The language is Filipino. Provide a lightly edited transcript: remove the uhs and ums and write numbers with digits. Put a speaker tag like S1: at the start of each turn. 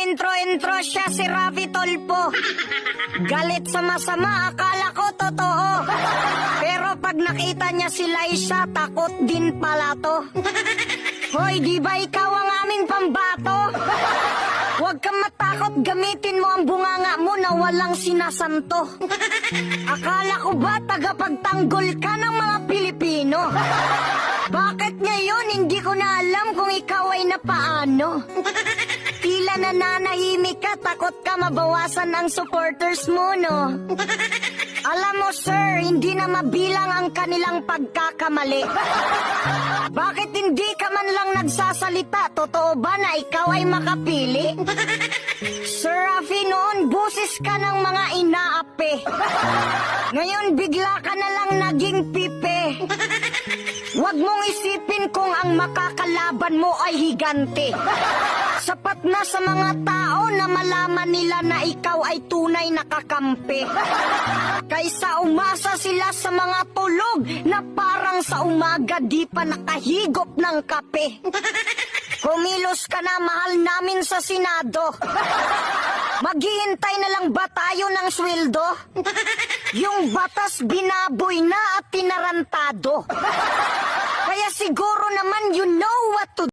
S1: intro siya si Rafi Tolpo. Galit sa masama, akala ko totoo. Pero pag nakita niya si Liza, takot din pala to. Hoy, di ba ikaw ang aming pambato? Huwag kang matakot, gamitin mo ang bunganga mo na walang sinasanto. Akala ko ba tagapagtanggol ka ng mga Pilipino? Bakit ngayon hindi ko na alam kung ikaw ay napaano? Tila nananahimik ka, takot ka mabawasan ang supporters mo, no? Alam mo, sir, hindi na mabilang ang kanilang pagkakamali. Bakit hindi ka man lang nagsasalita? Totoo ba na ikaw ay makapili? Sir Rafi, noon busis ka ng mga inaapi. Ngayon bigla ka na lang naging pipe. Huwag mong isipin kung ang makakalaban mo ay higante. Sapat na sa mga tao na malaman nila na ikaw ay tunay na kakampi. Kaysa umasa sila sa mga tulog na parang sa umaga di pa nakahigop ng kape. Kumilos ka na, mahal namin sa Senado. Maghihintay na lang ba tayo ng sweldo? Yung batas binaboy na at tinarantado. Kaya siguro naman you know what to